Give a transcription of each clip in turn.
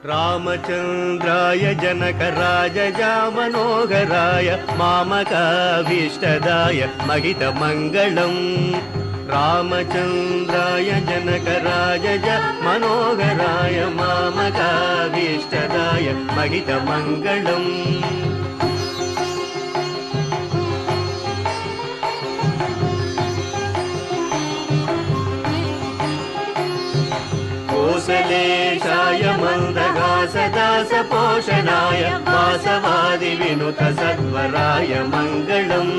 रामचन्द्राय जनकराजजामनोहराय मामकाभीष्टदाय महितमङ्गलम् रामचन्द्राय जनकराजजामनोहराय मामकाभीष्टदाय महितमङ्गलम् कौसलेशाय मन्दहासदासपोषणाय वासवादिविनुतसत्वराय मङ्गलम्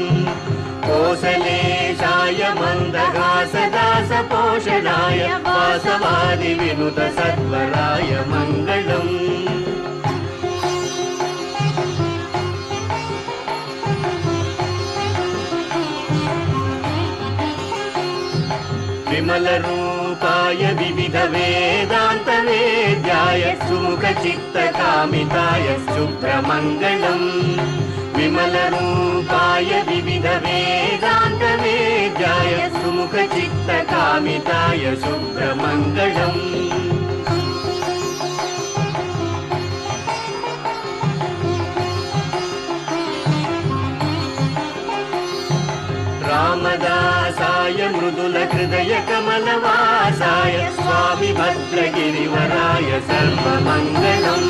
कौसलेशाय मन्दहासदासपोषणाय वासवादिविनुतसत्वराय मङ्गलम् विमलरूपाय विविधवेदान्तवेद्याय सुमुखचित्तकामिताय शुभ्रमङ्गलम् विमलरूपाय विविधवेदान्तवेद्याय सुमुखचित्तकामिताय शुभ्रमङ्गलम् रामदासाय मृदुलहृदयकमलवासाय स्वामी भद्रगिरिवराय सर्वमङ्गलम्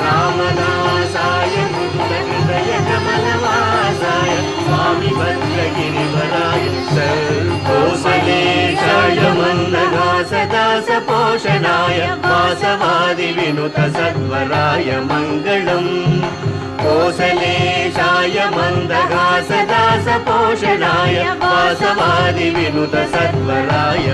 रामदासाय मृदुलहृदयकमलवासाय स्वामी भद्रगिरिवराय कौसलेशाय मन्दहासदासपोषणाय वासवादिविनुतसत्वराय मङ्गलम् कौसलेशाय मन्दहासदासपोषणाय वासवादिविनुतसत्वराय